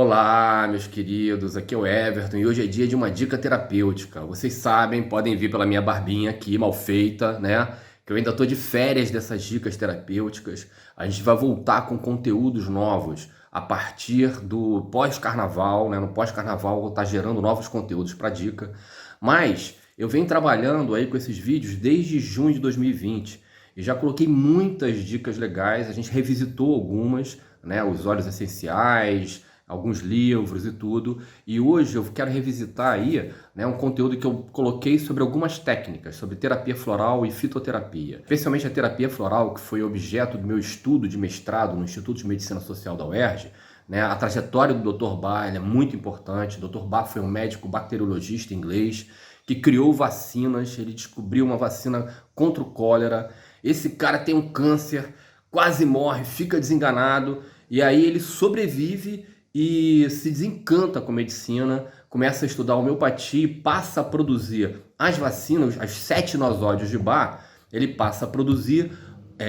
Olá, meus queridos, aqui é o Everton e hoje é dia de uma dica terapêutica. Vocês sabem, podem ver pela minha barbinha aqui, mal feita, né? Que eu ainda tô de férias dessas dicas terapêuticas. A gente vai voltar com conteúdos novos a partir do pós-carnaval, né? No pós-carnaval eu vou estar gerando novos conteúdos para dica. Mas eu venho trabalhando aí com esses vídeos desde junho de 2020 e já coloquei muitas dicas legais. A gente revisitou algumas, né? Os óleos essenciais, alguns livros e tudo, e hoje eu quero revisitar aí, né, um conteúdo que eu coloquei sobre algumas técnicas, sobre terapia floral e fitoterapia, especialmente a terapia floral, que foi objeto do meu estudo de mestrado no Instituto de Medicina Social da UERJ, né, a trajetória do Dr. Bach é muito importante. O Dr. Bach foi um médico bacteriologista inglês que criou vacinas, ele descobriu uma vacina contra o cólera. Esse cara tem um câncer, quase morre, fica desenganado, e aí ele sobrevive e se desencanta com a medicina, começa a estudar homeopatia e passa a produzir as vacinas, as 7 nosódios de Bach, ele passa a produzir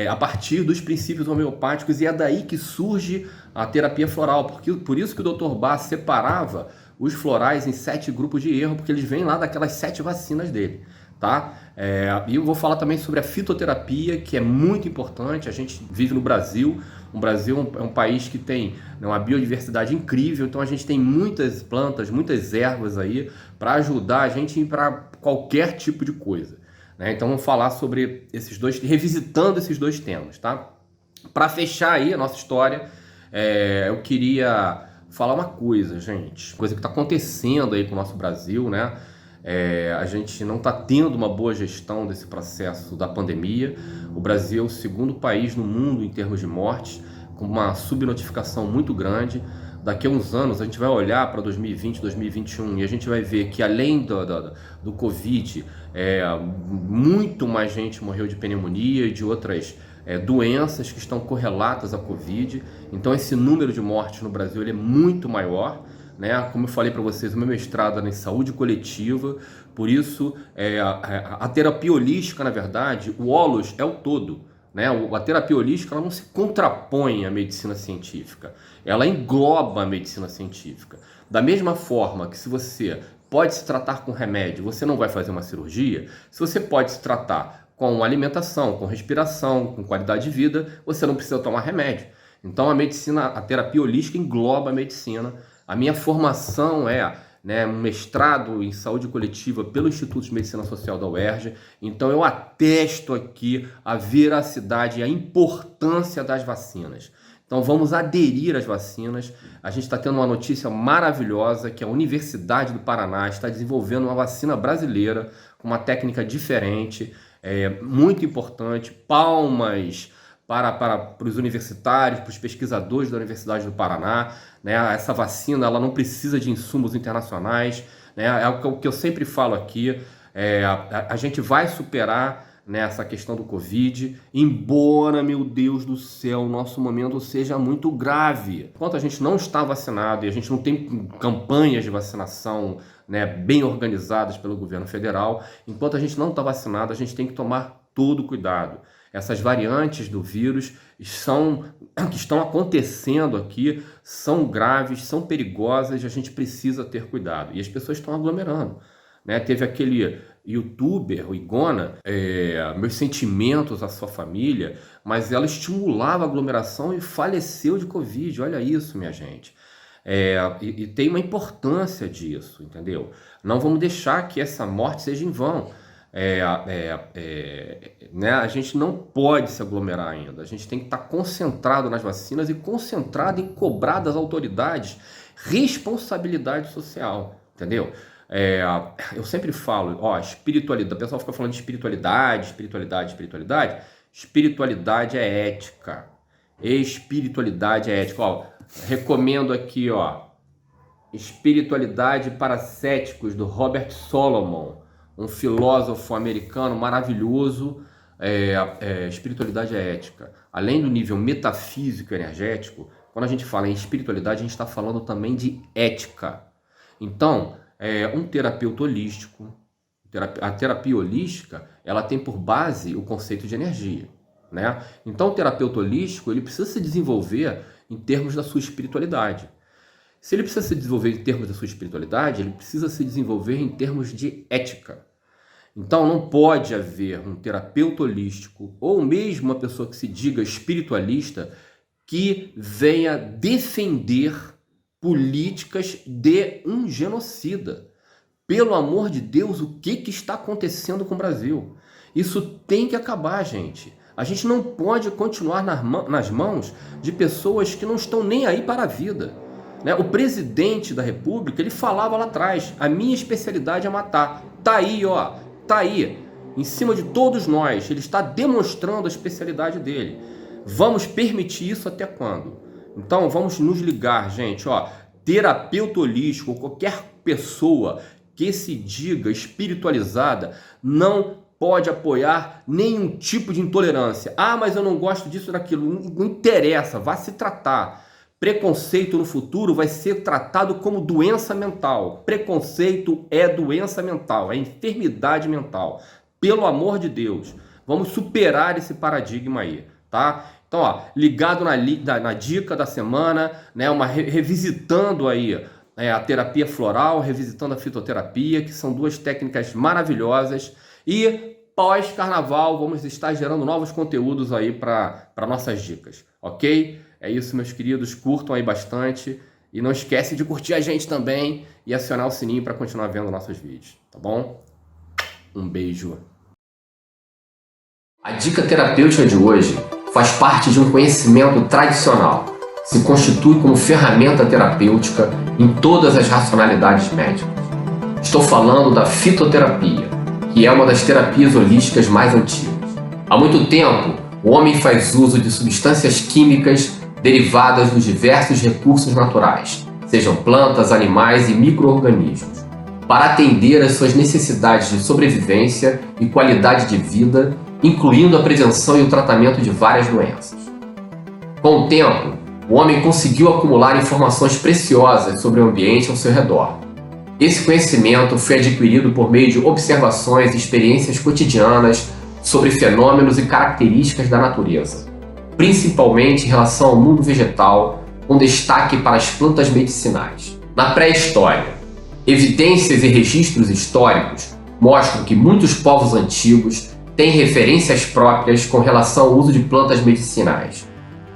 a partir dos princípios homeopáticos, e é daí que surge a terapia floral, porque por isso que o Dr. Bach separava os florais em 7 grupos de erro, porque eles vêm lá daquelas 7 vacinas dele, tá? E eu vou falar também sobre a fitoterapia, que é muito importante. A gente vive no Brasil. O Brasil é um país que tem, né, uma biodiversidade incrível, então a gente tem muitas plantas, muitas ervas aí para ajudar a gente para qualquer tipo de coisa, né? Então vamos falar sobre esses dois, revisitando esses dois temas, tá? Para fechar aí a nossa história, eu queria falar uma coisa, gente, coisa que está acontecendo aí com o nosso Brasil, né? A gente não está tendo uma boa gestão desse processo da pandemia. O Brasil é o segundo país no mundo em termos de mortes, com uma subnotificação muito grande. Daqui a uns anos a gente vai olhar para 2020, 2021 e a gente vai ver que além do Covid, muito mais gente morreu de pneumonia e de outras doenças que estão correlatas à Covid. Então esse número de mortes no Brasil ele é muito maior, né? Como eu falei para vocês, o meu mestrado é em saúde coletiva, por isso a terapia holística, na verdade, o holos é o todo, né? A terapia holística ela não se contrapõe à medicina científica, ela engloba a medicina científica. Da mesma forma que se você pode se tratar com remédio, você não vai fazer uma cirurgia, se você pode se tratar com alimentação, com respiração, com qualidade de vida, você não precisa tomar remédio. Então a terapia holística engloba a medicina. A minha formação né, um mestrado em saúde coletiva pelo Instituto de Medicina Social da UERJ, então eu atesto aqui a veracidade e a importância das vacinas. Então vamos aderir às vacinas. A gente está tendo uma notícia maravilhosa, que a Universidade do Paraná está desenvolvendo uma vacina brasileira com uma técnica diferente, muito importante. Palmas para os universitários, para os pesquisadores da Universidade do Paraná, né? Essa vacina ela não precisa de insumos internacionais, né? É o que eu sempre falo aqui, a gente vai superar, né, essa questão do Covid, embora, meu Deus do céu, o nosso momento seja muito grave. Enquanto a gente não está vacinado e a gente não tem campanhas de vacinação, né, bem organizadas pelo governo federal, enquanto a gente não está vacinado, a gente tem que tomar todo cuidado. Essas variantes do vírus que estão acontecendo aqui são graves, são perigosas e a gente precisa ter cuidado. E as pessoas estão aglomerando, né? Teve aquele youtuber, o Igona, meus sentimentos à sua família, mas ela estimulava a aglomeração e faleceu de Covid. Olha isso, minha gente. E tem uma importância disso, entendeu? Não vamos deixar que essa morte seja em vão. Né? A gente não pode se aglomerar ainda. A gente tem que estar concentrado nas vacinas e concentrado em cobrar das autoridades responsabilidade social, entendeu? Eu sempre falo, espiritualidade. O pessoal fica falando de espiritualidade. Espiritualidade é ética. Espiritualidade é ética. Recomendo aqui, Espiritualidade para Céticos, do Robert Solomon, um filósofo americano maravilhoso. Espiritualidade é ética. Além do nível metafísico e energético, quando a gente fala em espiritualidade, a gente está falando também de ética. Então, um terapeuta holístico, a terapia holística, ela tem por base o conceito de energia, né? Então, o terapeuta holístico, ele precisa se desenvolver em termos da sua espiritualidade. Se ele precisa se desenvolver em termos da sua espiritualidade, ele precisa se desenvolver em termos de ética. Então não pode haver um terapeuta holístico ou mesmo uma pessoa que se diga espiritualista que venha defender políticas de um genocida. Pelo amor de Deus, o que está acontecendo com o Brasil? Isso tem que acabar, gente. A gente não pode continuar nas mãos de pessoas que não estão nem aí para a vida. O presidente da República, ele falava lá atrás, a minha especialidade é matar. Tá aí, ó, tá aí, em cima de todos nós. Ele está demonstrando a especialidade dele. Vamos permitir isso até quando? Então vamos nos ligar, gente, ó, terapeuta holístico, qualquer pessoa que se diga espiritualizada, não pode apoiar nenhum tipo de intolerância. Ah, mas eu não gosto disso ou daquilo. Não interessa, vá se tratar. Preconceito no futuro vai ser tratado como doença mental. Preconceito é doença mental, é enfermidade mental. Pelo amor de Deus, vamos superar esse paradigma aí, tá? Então, ó, ligado na dica da semana, né, revisitando aí a terapia floral, revisitando a fitoterapia, que são duas técnicas maravilhosas. E pós-carnaval vamos estar gerando novos conteúdos aí para nossas dicas, ok? É isso, meus queridos, curtam aí bastante e não esquece de curtir a gente também e acionar o sininho para continuar vendo nossos vídeos, tá bom? Um beijo. A dica terapêutica de hoje faz parte de um conhecimento tradicional, se constitui como ferramenta terapêutica em todas as racionalidades médicas. Estou falando da fitoterapia, que é uma das terapias holísticas mais antigas. Há muito tempo, o homem faz uso de substâncias químicas derivadas dos diversos recursos naturais, sejam plantas, animais e micro-organismos, para atender às suas necessidades de sobrevivência e qualidade de vida, incluindo a prevenção e o tratamento de várias doenças. Com o tempo, o homem conseguiu acumular informações preciosas sobre o ambiente ao seu redor. Esse conhecimento foi adquirido por meio de observações e experiências cotidianas sobre fenômenos e características da natureza, principalmente em relação ao mundo vegetal, com destaque para as plantas medicinais. Na pré-história, evidências e registros históricos mostram que muitos povos antigos têm referências próprias com relação ao uso de plantas medicinais.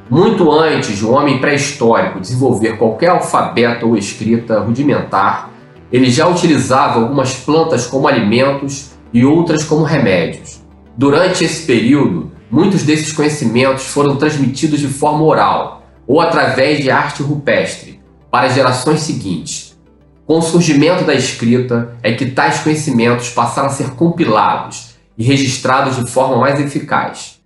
Muito antes de um homem pré-histórico desenvolver qualquer alfabeto ou escrita rudimentar, ele já utilizava algumas plantas como alimentos e outras como remédios. Durante esse período, muitos desses conhecimentos foram transmitidos de forma oral ou através de arte rupestre para as gerações seguintes. Com o surgimento da escrita é que tais conhecimentos passaram a ser compilados e registrados de forma mais eficaz.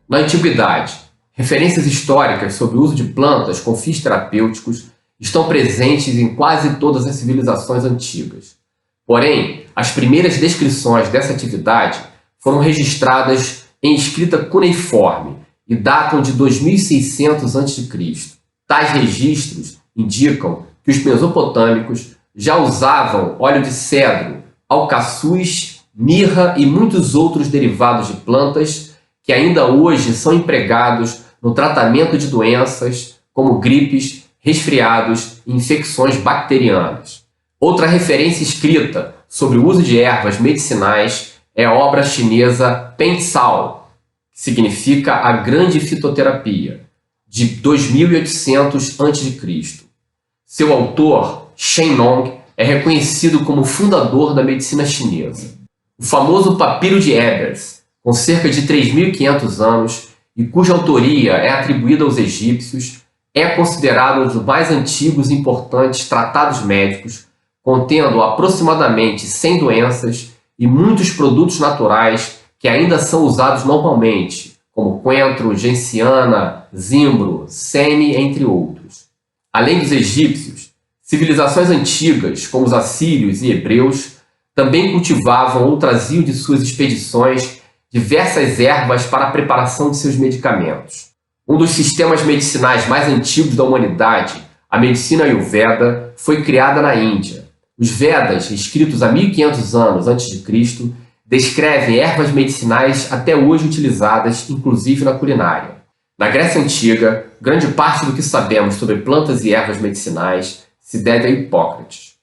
Na antiguidade, referências históricas sobre o uso de plantas com fins terapêuticos estão presentes em quase todas as civilizações antigas. Porém, as primeiras descrições dessa atividade foram registradas em escrita cuneiforme e datam de 2600 a.C. Tais registros indicam que os mesopotâmicos já usavam óleo de cedro, alcaçuz, mirra e muitos outros derivados de plantas que ainda hoje são empregados no tratamento de doenças como gripes, resfriados e infecções bacterianas. Outra referência escrita sobre o uso de ervas medicinais é a obra chinesa Pensao, que significa a Grande Fitoterapia, de 2800 a.C. Seu autor, Shen Nong, é reconhecido como fundador da medicina chinesa. O famoso Papiro de Ebers, com cerca de 3.500 anos e cuja autoria é atribuída aos egípcios, é considerado um dos mais antigos e importantes tratados médicos, contendo aproximadamente 100 doenças e muitos produtos naturais que ainda são usados normalmente, como coentro, genciana, zimbro, sene, entre outros. Além dos egípcios, civilizações antigas, como os assírios e hebreus, também cultivavam ou traziam de suas expedições diversas ervas para a preparação de seus medicamentos. Um dos sistemas medicinais mais antigos da humanidade, a medicina Ayurveda, foi criada na Índia. Os Vedas, escritos há 1500 anos antes de Cristo, descrevem ervas medicinais até hoje utilizadas, inclusive na culinária. Na Grécia Antiga, grande parte do que sabemos sobre plantas e ervas medicinais se deve a Hipócrates,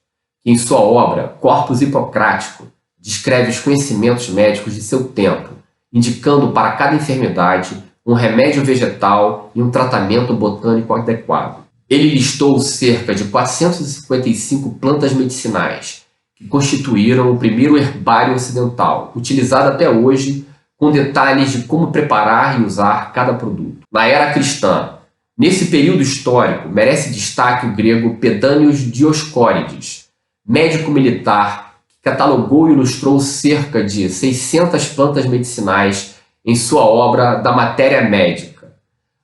que em sua obra Corpus Hipocrático descreve os conhecimentos médicos de seu tempo, indicando para cada enfermidade um remédio vegetal e um tratamento botânico adequado. Ele listou cerca de 455 plantas medicinais, que constituíram o primeiro herbário ocidental, utilizado até hoje, com detalhes de como preparar e usar cada produto. Na era cristã, nesse período histórico, merece destaque o grego Pedânios Dioscórides, médico militar que catalogou e ilustrou cerca de 600 plantas medicinais em sua obra Da Matéria Médica.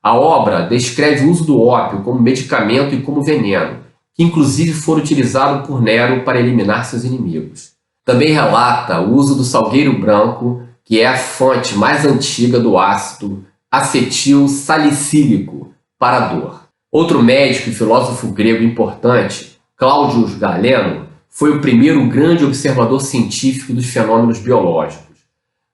A obra descreve o uso do ópio como medicamento e como veneno, que inclusive foi utilizado por Nero para eliminar seus inimigos. Também relata o uso do salgueiro branco, que é a fonte mais antiga do ácido acetil salicílico para a dor. Outro médico e filósofo grego importante, Cláudio Galeno, foi o primeiro grande observador científico dos fenômenos biológicos.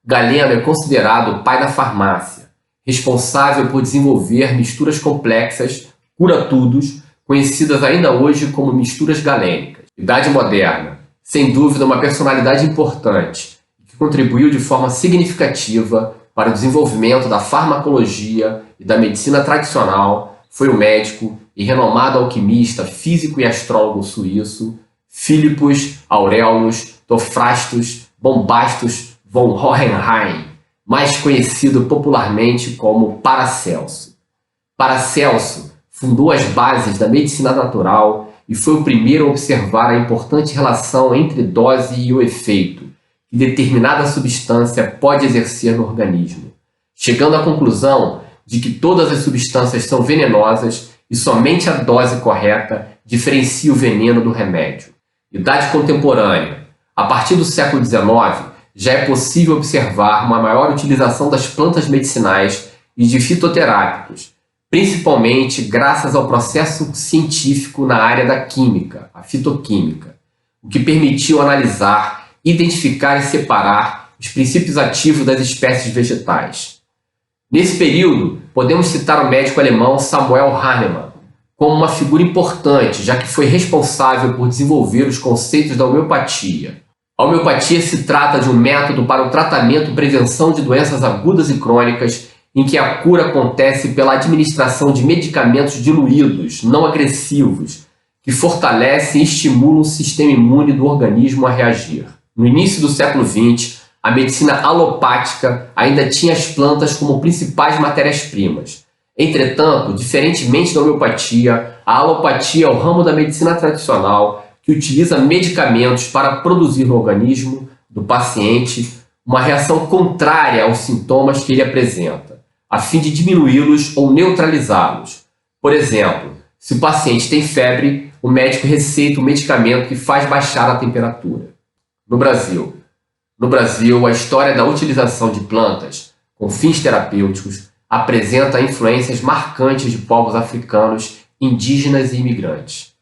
Galeno é considerado o pai da farmácia, responsável por desenvolver misturas complexas, cura-tudos, conhecidas ainda hoje como misturas galênicas. Idade Moderna, sem dúvida uma personalidade importante, que contribuiu de forma significativa para o desenvolvimento da farmacologia e da medicina tradicional, foi o médico e renomado alquimista, físico e astrólogo suíço Philippus Aurelius Theophrastus Bombastus von Hohenheim, mais conhecido popularmente como Paracelso. Paracelso fundou as bases da medicina natural e foi o primeiro a observar a importante relação entre dose e o efeito que determinada substância pode exercer no organismo, chegando à conclusão de que todas as substâncias são venenosas e somente a dose correta diferencia o veneno do remédio. Idade contemporânea. A partir do século XIX, já é possível observar uma maior utilização das plantas medicinais e de fitoterápicos, principalmente graças ao processo científico na área da química, a fitoquímica, o que permitiu analisar, identificar e separar os princípios ativos das espécies vegetais. Nesse período, podemos citar o médico alemão Samuel Hahnemann como uma figura importante, já que foi responsável por desenvolver os conceitos da homeopatia. A homeopatia se trata de um método para o tratamento e prevenção de doenças agudas e crônicas, em que a cura acontece pela administração de medicamentos diluídos, não agressivos, que fortalecem e estimulam o sistema imune do organismo a reagir. No início do século XX, a medicina alopática ainda tinha as plantas como principais matérias-primas. Entretanto, diferentemente da homeopatia, a alopatia é o ramo da medicina tradicional que utiliza medicamentos para produzir no organismo do paciente uma reação contrária aos sintomas que ele apresenta, a fim de diminuí-los ou neutralizá-los. Por exemplo, se o paciente tem febre, o médico receita um medicamento que faz baixar a temperatura. No Brasil, a história da utilização de plantas com fins terapêuticos apresenta influências marcantes de povos africanos, indígenas e imigrantes.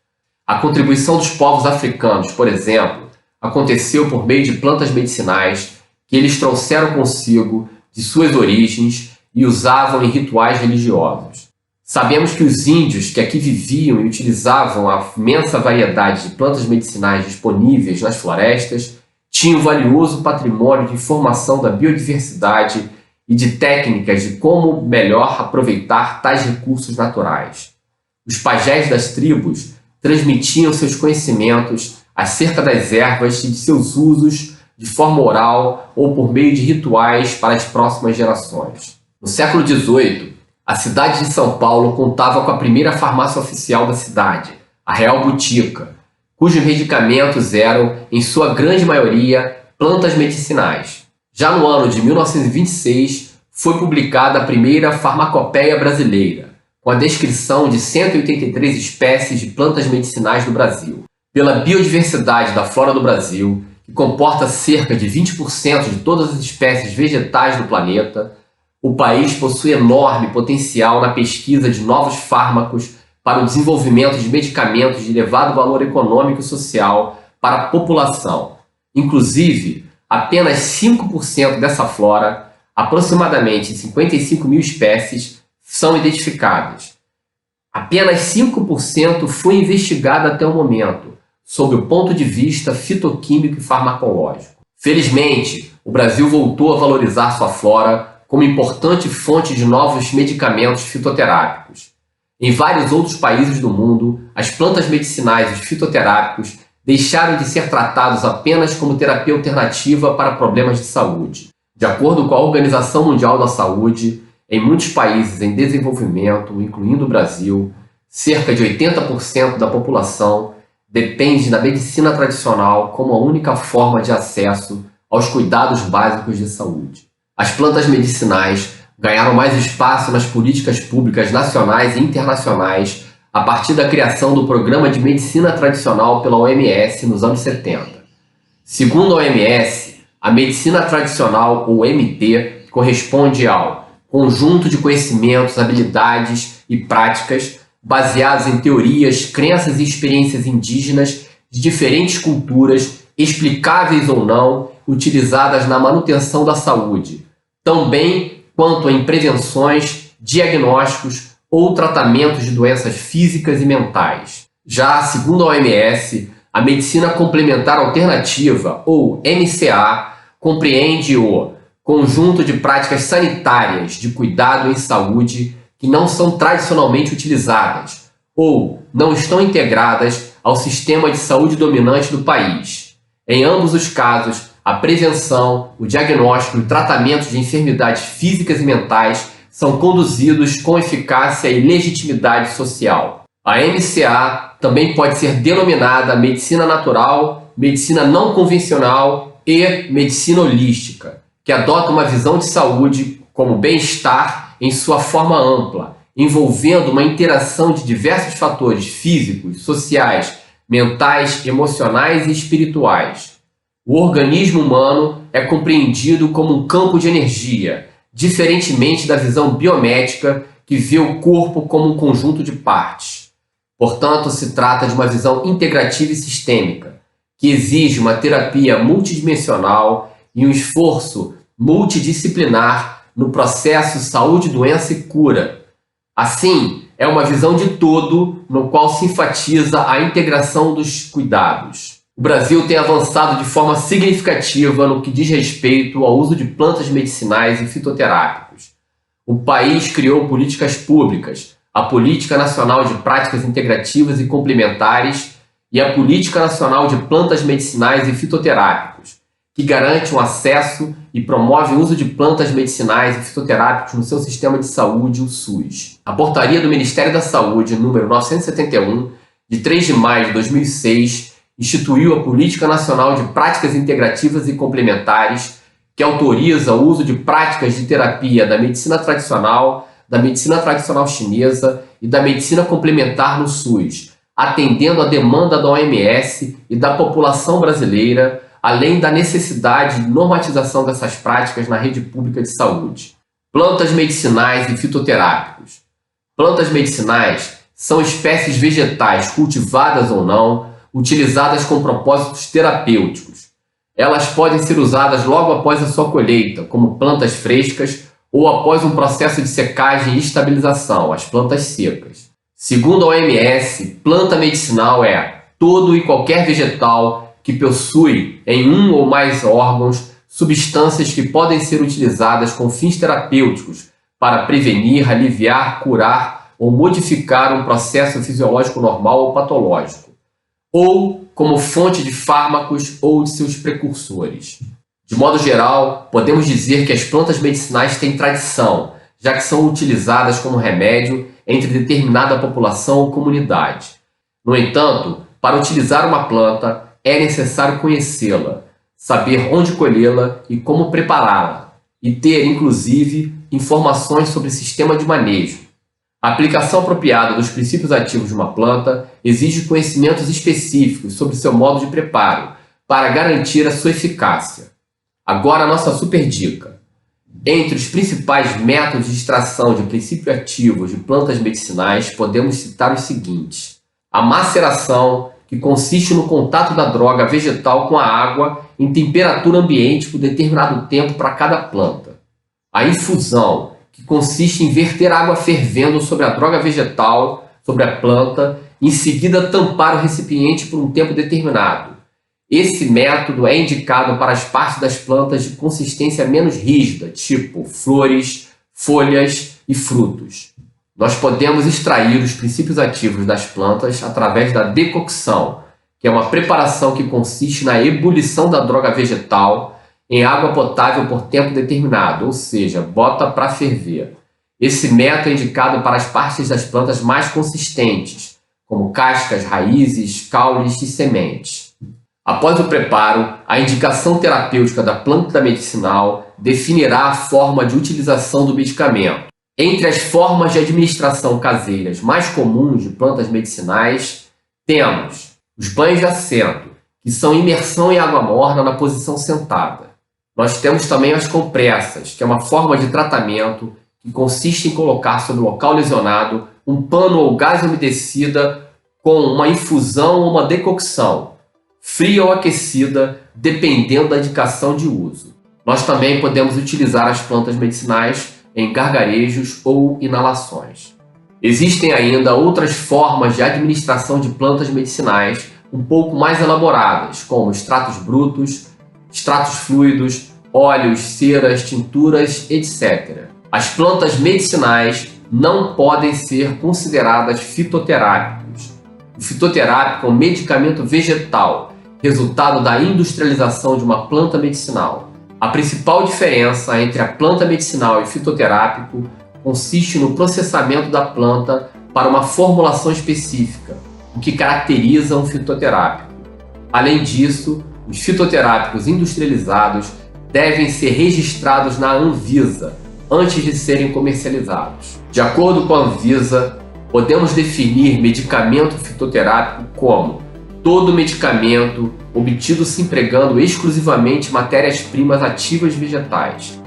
A contribuição dos povos africanos, por exemplo, aconteceu por meio de plantas medicinais que eles trouxeram consigo de suas origens e usavam em rituais religiosos. Sabemos que os índios que aqui viviam e utilizavam a imensa variedade de plantas medicinais disponíveis nas florestas tinham um valioso patrimônio de informação da biodiversidade e de técnicas de como melhor aproveitar tais recursos naturais. Os pajés das tribos transmitiam seus conhecimentos acerca das ervas e de seus usos de forma oral ou por meio de rituais para as próximas gerações. No século XVIII, a cidade de São Paulo contava com a primeira farmácia oficial da cidade, a Real Botica, cujos medicamentos eram, em sua grande maioria, plantas medicinais. Já no ano de 1926, foi publicada a primeira Farmacopeia Brasileira, com a descrição de 183 espécies de plantas medicinais do Brasil. Pela biodiversidade da flora do Brasil, que comporta cerca de 20% de todas as espécies vegetais do planeta, o país possui enorme potencial na pesquisa de novos fármacos para o desenvolvimento de medicamentos de elevado valor econômico e social para a população. Inclusive, apenas 5% dessa flora, aproximadamente 55 mil espécies, são identificadas. Apenas 5% foi investigada até o momento, sob o ponto de vista fitoquímico e farmacológico. Felizmente, o Brasil voltou a valorizar sua flora como importante fonte de novos medicamentos fitoterápicos. Em vários outros países do mundo, as plantas medicinais e os fitoterápicos deixaram de ser tratados apenas como terapia alternativa para problemas de saúde. De acordo com a Organização Mundial da Saúde, em muitos países em desenvolvimento, incluindo o Brasil, cerca de 80% da população depende da medicina tradicional como a única forma de acesso aos cuidados básicos de saúde. As plantas medicinais ganharam mais espaço nas políticas públicas nacionais e internacionais a partir da criação do Programa de Medicina Tradicional pela OMS nos anos 70. Segundo a OMS, a medicina tradicional, ou MT, corresponde ao conjunto de conhecimentos, habilidades e práticas baseados em teorias, crenças e experiências indígenas de diferentes culturas, explicáveis ou não, utilizadas na manutenção da saúde, também quanto em prevenções, diagnósticos ou tratamentos de doenças físicas e mentais. Já, segundo a OMS, a medicina complementar alternativa, ou MCA, compreende o conjunto de práticas sanitárias de cuidado em saúde que não são tradicionalmente utilizadas ou não estão integradas ao sistema de saúde dominante do país. Em ambos os casos, a prevenção, o diagnóstico e o tratamento de enfermidades físicas e mentais são conduzidos com eficácia e legitimidade social. A MCA também pode ser denominada medicina natural, medicina não convencional e medicina holística, que adota uma visão de saúde como bem-estar em sua forma ampla, envolvendo uma interação de diversos fatores físicos, sociais, mentais, emocionais e espirituais. O organismo humano é compreendido como um campo de energia, diferentemente da visão biomédica que vê o corpo como um conjunto de partes. Portanto, se trata de uma visão integrativa e sistêmica, que exige uma terapia multidimensional e um esforço multidisciplinar no processo saúde, doença e cura. Assim, é uma visão de todo no qual se enfatiza a integração dos cuidados. O Brasil tem avançado de forma significativa no que diz respeito ao uso de plantas medicinais e fitoterápicos. O país criou políticas públicas, a Política Nacional de Práticas Integrativas e Complementares e a Política Nacional de Plantas Medicinais e Fitoterápicos, que garante o acesso e promove o uso de plantas medicinais e fitoterápicos no seu sistema de saúde, o SUS. A portaria do Ministério da Saúde, número 971, de 3 de maio de 2006, instituiu a Política Nacional de Práticas Integrativas e Complementares, que autoriza o uso de práticas de terapia da medicina tradicional chinesa e da medicina complementar no SUS, atendendo à demanda da OMS e da população brasileira, além da necessidade de normatização dessas práticas na rede pública de saúde. Plantas medicinais e fitoterápicos. Plantas medicinais são espécies vegetais cultivadas ou não, utilizadas com propósitos terapêuticos. Elas podem ser usadas logo após a sua colheita, como plantas frescas, ou após um processo de secagem e estabilização, as plantas secas. Segundo a OMS, planta medicinal é todo e qualquer vegetal que possui em um ou mais órgãos substâncias que podem ser utilizadas com fins terapêuticos para prevenir, aliviar, curar ou modificar um processo fisiológico normal ou patológico, ou como fonte de fármacos ou de seus precursores. De modo geral, podemos dizer que as plantas medicinais têm tradição, já que são utilizadas como remédio entre determinada população ou comunidade. No entanto, para utilizar uma planta, é necessário conhecê-la, saber onde colhê-la e como prepará-la, e ter, inclusive, informações sobre o sistema de manejo. A aplicação apropriada dos princípios ativos de uma planta exige conhecimentos específicos sobre seu modo de preparo, para garantir a sua eficácia. Agora a nossa super dica. Entre os principais métodos de extração de princípios ativos de plantas medicinais, podemos citar os seguintes: a maceração, que consiste no contato da droga vegetal com a água em temperatura ambiente por determinado tempo para cada planta. A infusão, que consiste em verter água fervendo sobre a droga vegetal, sobre a planta e em seguida tampar o recipiente por um tempo determinado. Esse método é indicado para as partes das plantas de consistência menos rígida, tipo flores, folhas e frutos. Nós podemos extrair os princípios ativos das plantas através da decocção, que é uma preparação que consiste na ebulição da droga vegetal em água potável por tempo determinado, ou seja, bota para ferver. Esse método é indicado para as partes das plantas mais consistentes, como cascas, raízes, caules e sementes. Após o preparo, a indicação terapêutica da planta medicinal definirá a forma de utilização do medicamento. Entre as formas de administração caseiras mais comuns de plantas medicinais, temos os banhos de assento, que são imersão em água morna na posição sentada. Nós temos também as compressas, que é uma forma de tratamento que consiste em colocar sobre o local lesionado um pano ou gás umedecida com uma infusão ou uma decocção, fria ou aquecida, dependendo da indicação de uso. Nós também podemos utilizar as plantas medicinais em gargarejos ou inalações. Existem ainda outras formas de administração de plantas medicinais um pouco mais elaboradas, como extratos brutos, extratos fluidos, óleos, ceras, tinturas, etc. As plantas medicinais não podem ser consideradas fitoterápicos. O fitoterápico é um medicamento vegetal, resultado da industrialização de uma planta medicinal. A principal diferença entre a planta medicinal e fitoterápico consiste no processamento da planta para uma formulação específica, o que caracteriza um fitoterápico. Além disso, os fitoterápicos industrializados devem ser registrados na Anvisa antes de serem comercializados. De acordo com a Anvisa, podemos definir medicamento fitoterápico como todo medicamento obtido se empregando exclusivamente matérias-primas ativas vegetais.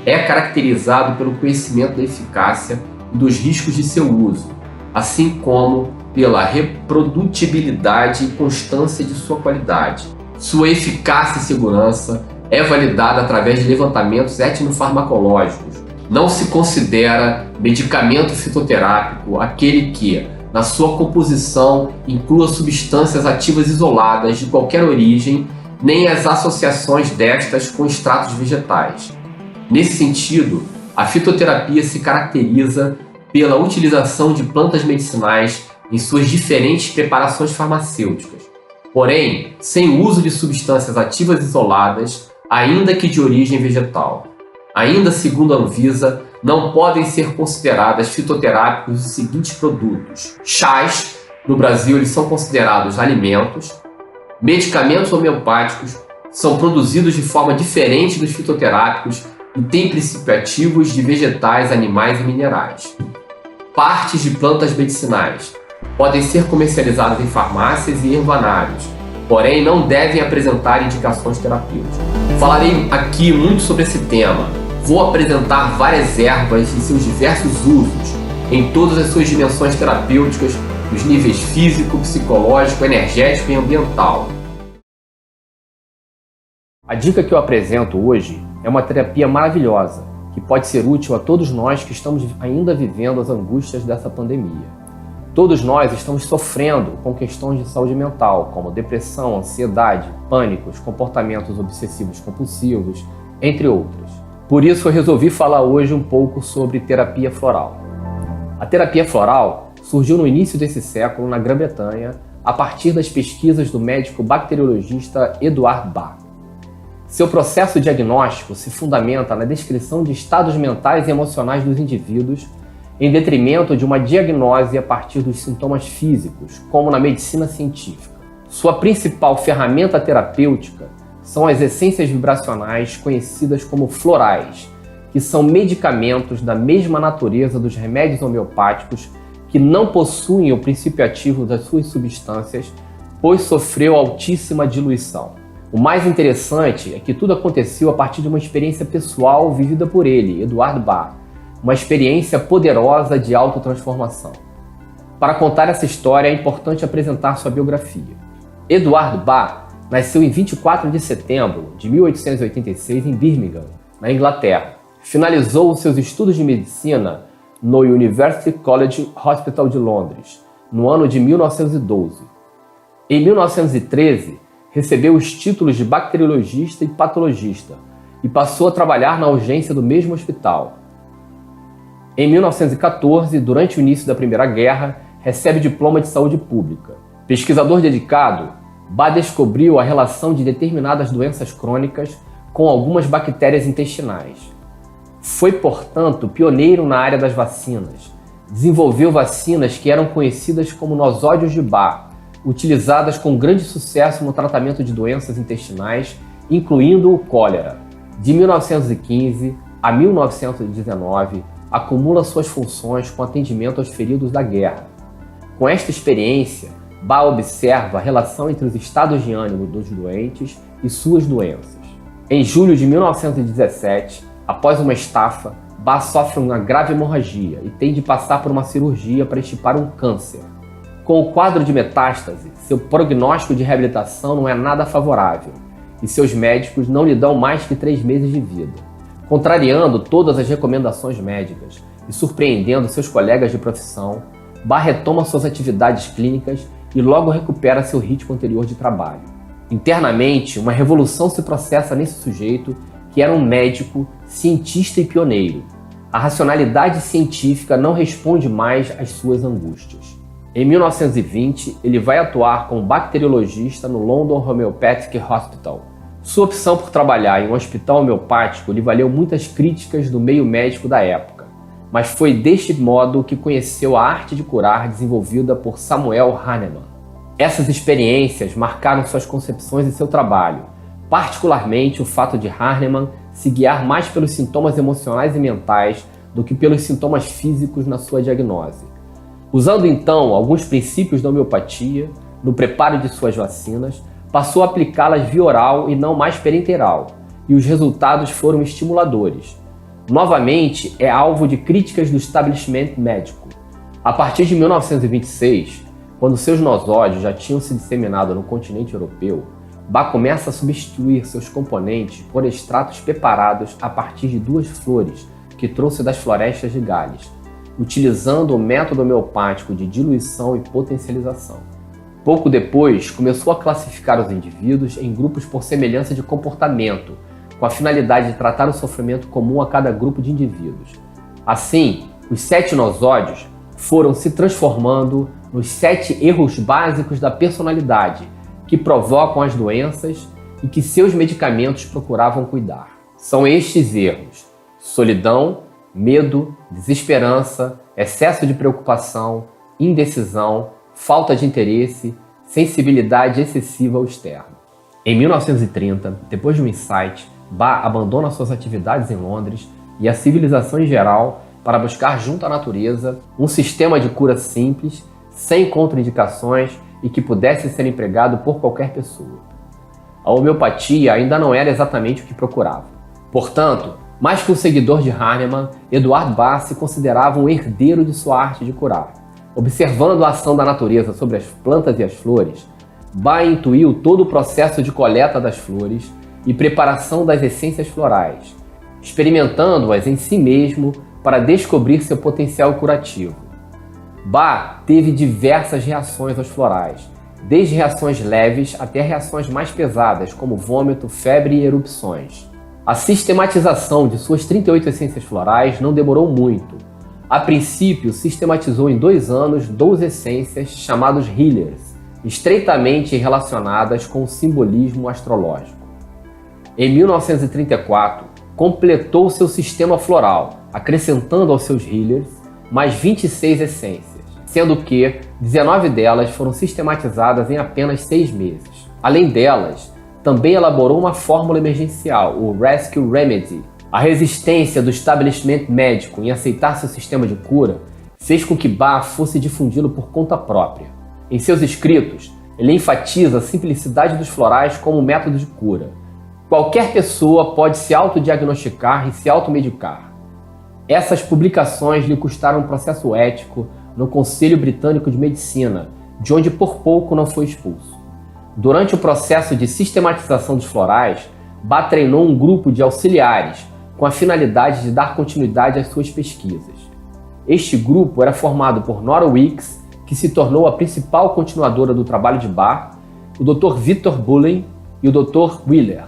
É caracterizado pelo conhecimento da eficácia e dos riscos de seu uso, assim como pela reprodutibilidade e constância de sua qualidade. Sua eficácia e segurança é validada através de levantamentos etnofarmacológicos. Não se considera medicamento fitoterápico aquele que, na sua composição, inclua substâncias ativas isoladas de qualquer origem, nem as associações destas com extratos vegetais. Nesse sentido, a fitoterapia se caracteriza pela utilização de plantas medicinais em suas diferentes preparações farmacêuticas, porém, sem uso de substâncias ativas isoladas, ainda que de origem vegetal. Ainda segundo a Anvisa, não podem ser consideradas fitoterápicos os seguintes produtos: chás, no Brasil eles são considerados alimentos, medicamentos homeopáticos, são produzidos de forma diferente dos fitoterápicos e têm princípios ativos de vegetais, animais e minerais. Partes de plantas medicinais podem ser comercializadas em farmácias e ervanários, porém não devem apresentar indicações terapêuticas. Falarei aqui muito sobre esse tema. Vou apresentar várias ervas e seus diversos usos, em todas as suas dimensões terapêuticas, nos níveis físico, psicológico, energético e ambiental. A dica que eu apresento hoje é uma terapia maravilhosa, que pode ser útil a todos nós que estamos ainda vivendo as angústias dessa pandemia. Todos nós estamos sofrendo com questões de saúde mental, como depressão, ansiedade, pânicos, comportamentos obsessivos compulsivos, entre outros. Por isso eu resolvi falar hoje um pouco sobre terapia floral. A terapia floral surgiu no início desse século na Grã-Bretanha a partir das pesquisas do médico bacteriologista Eduard Bach. Seu processo diagnóstico se fundamenta na descrição de estados mentais e emocionais dos indivíduos, em detrimento de uma diagnose a partir dos sintomas físicos, como na medicina científica. Sua principal ferramenta terapêutica são as essências vibracionais conhecidas como florais, que são medicamentos da mesma natureza dos remédios homeopáticos que não possuem o princípio ativo das suas substâncias, pois sofreu altíssima diluição. O mais interessante é que tudo aconteceu a partir de uma experiência pessoal vivida por ele, Eduard Bach, uma experiência poderosa de autotransformação. Para contar essa história é importante apresentar sua biografia. Eduard Bach nasceu em 24 de setembro de 1886 em Birmingham, na Inglaterra. Finalizou os seus estudos de medicina no University College Hospital de Londres, no ano de 1912. Em 1913, recebeu os títulos de bacteriologista e patologista e passou a trabalhar na urgência do mesmo hospital. Em 1914, durante o início da Primeira Guerra, recebe diploma de saúde pública. Pesquisador dedicado, Bach descobriu a relação de determinadas doenças crônicas com algumas bactérias intestinais. Foi, portanto, pioneiro na área das vacinas. Desenvolveu vacinas que eram conhecidas como nosódios de Bach, utilizadas com grande sucesso no tratamento de doenças intestinais, incluindo o cólera. De 1915 a 1919, acumula suas funções com atendimento aos feridos da guerra. Com esta experiência, Bach observa a relação entre os estados de ânimo dos doentes e suas doenças. Em julho de 1917, após uma estafa, Bach sofre uma grave hemorragia e tem de passar por uma cirurgia para extirpar um câncer. Com o quadro de metástase, seu prognóstico de reabilitação não é nada favorável e seus médicos não lhe dão mais que 3 meses de vida. Contrariando todas as recomendações médicas e surpreendendo seus colegas de profissão, Bach retoma suas atividades clínicas e logo recupera seu ritmo anterior de trabalho. Internamente, uma revolução se processa nesse sujeito que era um médico, cientista e pioneiro. A racionalidade científica não responde mais às suas angústias. Em 1920, ele vai atuar como bacteriologista no London Homeopathic Hospital. Sua opção por trabalhar em um hospital homeopático lhe valeu muitas críticas do meio médico da época, mas foi deste modo que conheceu a arte de curar desenvolvida por Samuel Hahnemann. Essas experiências marcaram suas concepções e seu trabalho, particularmente o fato de Hahnemann se guiar mais pelos sintomas emocionais e mentais do que pelos sintomas físicos na sua diagnose. Usando então alguns princípios da homeopatia no preparo de suas vacinas, passou a aplicá-las via oral e não mais perenteral, e os resultados foram estimuladores. Novamente, é alvo de críticas do establishment médico. A partir de 1926, quando seus nosódios já tinham se disseminado no continente europeu, Bach começa a substituir seus componentes por extratos preparados a partir de 2 flores que trouxe das florestas de Gales, utilizando o método homeopático de diluição e potencialização. Pouco depois, começou a classificar os indivíduos em grupos por semelhança de comportamento, com a finalidade de tratar o sofrimento comum a cada grupo de indivíduos. Assim, os 7 nosódios foram se transformando nos 7 erros básicos da personalidade, que provocam as doenças e que seus medicamentos procuravam cuidar. São estes erros: solidão, medo, desesperança, excesso de preocupação, indecisão, falta de interesse, sensibilidade excessiva ao externo. Em 1930, depois de um insight, Bach abandona suas atividades em Londres e a civilização em geral para buscar junto à natureza um sistema de cura simples, sem contraindicações e que pudesse ser empregado por qualquer pessoa. A homeopatia ainda não era exatamente o que procurava. Portanto, mais que um seguidor de Hahnemann, Eduard Bach se considerava um herdeiro de sua arte de curar. Observando a ação da natureza sobre as plantas e as flores, Bach intuiu todo o processo de coleta das flores e preparação das essências florais, experimentando-as em si mesmo para descobrir seu potencial curativo. Bach teve diversas reações aos florais, desde reações leves até reações mais pesadas, como vômito, febre e erupções. A sistematização de suas 38 essências florais não demorou muito. A princípio, sistematizou em 2 anos 12 essências chamadas healers, estreitamente relacionadas com o simbolismo astrológico. Em 1934, completou seu sistema floral, acrescentando aos seus healers mais 26 essências, sendo que 19 delas foram sistematizadas em apenas 6 meses. Além delas, também elaborou uma fórmula emergencial, o Rescue Remedy. A resistência do establishment médico em aceitar seu sistema de cura fez com que Bach fosse difundi-lo por conta própria. Em seus escritos, ele enfatiza a simplicidade dos florais como método de cura. Qualquer pessoa pode se autodiagnosticar e se automedicar. Essas publicações lhe custaram um processo ético no Conselho Britânico de Medicina, de onde por pouco não foi expulso. Durante o processo de sistematização dos florais, Bach treinou um grupo de auxiliares com a finalidade de dar continuidade às suas pesquisas. Este grupo era formado por Nora Weeks, que se tornou a principal continuadora do trabalho de Bach, o Dr. Victor Bullen e o Dr. Wheeler,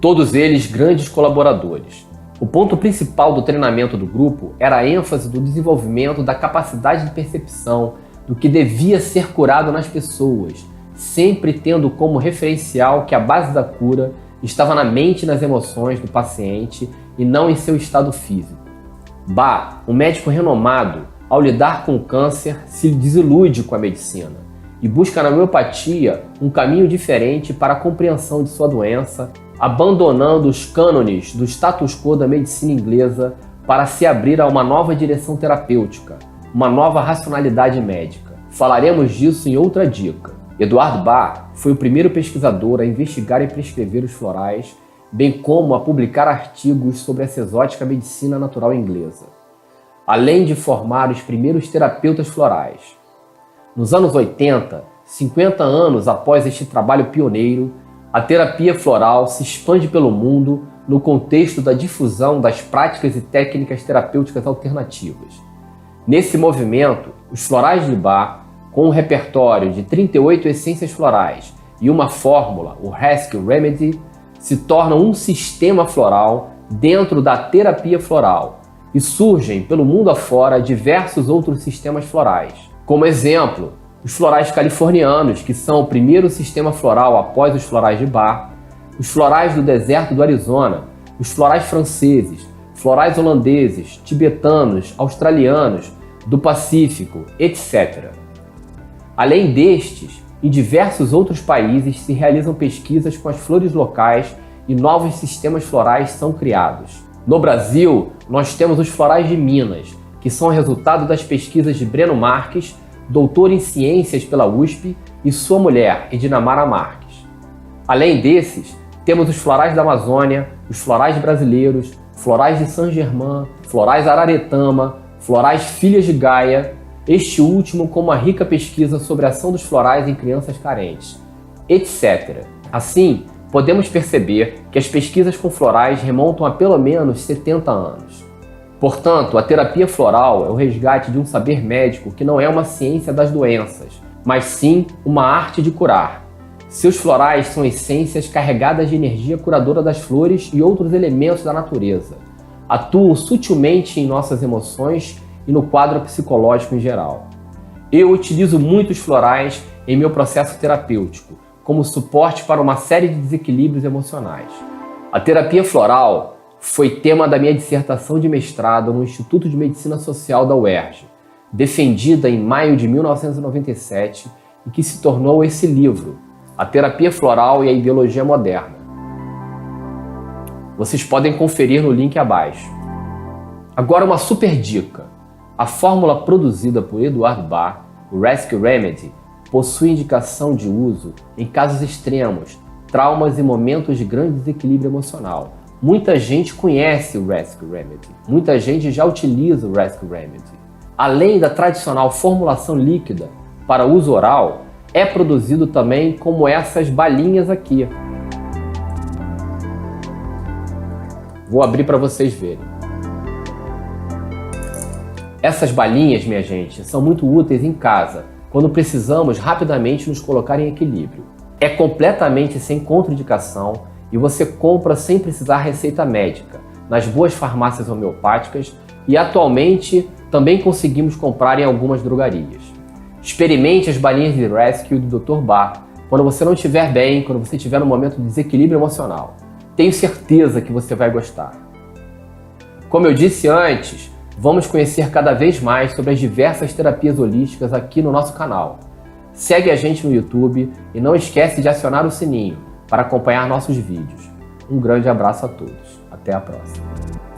todos eles grandes colaboradores. O ponto principal do treinamento do grupo era a ênfase do desenvolvimento da capacidade de percepção do que devia ser curado nas pessoas, sempre tendo como referencial que a base da cura estava na mente e nas emoções do paciente e não em seu estado físico. Bach, um médico renomado, ao lidar com o câncer, se desilude com a medicina e busca na homeopatia um caminho diferente para a compreensão de sua doença, abandonando os cânones do status quo da medicina inglesa para se abrir a uma nova direção terapêutica, uma nova racionalidade médica. Falaremos disso em outra dica. Eduard Bach foi o primeiro pesquisador a investigar e prescrever os florais, bem como a publicar artigos sobre essa exótica medicina natural inglesa, além de formar os primeiros terapeutas florais. Nos anos 80, 50 anos após este trabalho pioneiro, a terapia floral se expande pelo mundo no contexto da difusão das práticas e técnicas terapêuticas alternativas. Nesse movimento, os florais de Bach, com um repertório de 38 essências florais e uma fórmula, o Rescue Remedy, se tornam um sistema floral dentro da terapia floral e surgem pelo mundo afora diversos outros sistemas florais. Como exemplo, os florais californianos, que são o primeiro sistema floral após os florais de Bach, os florais do deserto do Arizona, os florais franceses, florais holandeses, tibetanos, australianos, do Pacífico, etc. Além destes, em diversos outros países se realizam pesquisas com as flores locais e novos sistemas florais são criados. No Brasil, nós temos os florais de Minas, que são resultado das pesquisas de Breno Marques, doutor em ciências pela USP, e sua mulher, Edinamara Marques. Além desses, temos os florais da Amazônia, os florais brasileiros, florais de Saint-Germain, florais Araretama, florais Filhas de Gaia, este último com uma rica pesquisa sobre a ação dos florais em crianças carentes, etc. Assim, podemos perceber que as pesquisas com florais remontam a pelo menos 70 anos. Portanto, a terapia floral é o resgate de um saber médico que não é uma ciência das doenças, mas sim uma arte de curar. Seus florais são essências carregadas de energia curadora das flores e outros elementos da natureza. Atuam sutilmente em nossas emoções e no quadro psicológico em geral. Eu utilizo muitos florais em meu processo terapêutico, como suporte para uma série de desequilíbrios emocionais. A terapia floral foi tema da minha dissertação de mestrado no Instituto de Medicina Social da UERJ, defendida em maio de 1997 e que se tornou esse livro, A Terapia Floral e a Ideologia Moderna. Vocês podem conferir no link abaixo. Agora uma super dica. A fórmula produzida por Eduard Bach, o Rescue Remedy, possui indicação de uso em casos extremos, traumas e momentos de grande desequilíbrio emocional. Muita gente conhece o Rescue Remedy, muita gente já utiliza o Rescue Remedy. Além da tradicional formulação líquida para uso oral, é produzido também como essas balinhas aqui. Vou abrir para vocês verem. Essas balinhas, minha gente, são muito úteis em casa, quando precisamos rapidamente nos colocar em equilíbrio. É completamente sem contraindicação e você compra sem precisar receita médica, nas boas farmácias homeopáticas e atualmente também conseguimos comprar em algumas drogarias. Experimente as balinhas de Rescue do Dr. Bach quando você não estiver bem, quando você estiver num momento de desequilíbrio emocional. Tenho certeza que você vai gostar. Como eu disse antes, vamos conhecer cada vez mais sobre as diversas terapias holísticas aqui no nosso canal. Segue a gente no YouTube e não esquece de acionar o sininho para acompanhar nossos vídeos. Um grande abraço a todos. Até a próxima.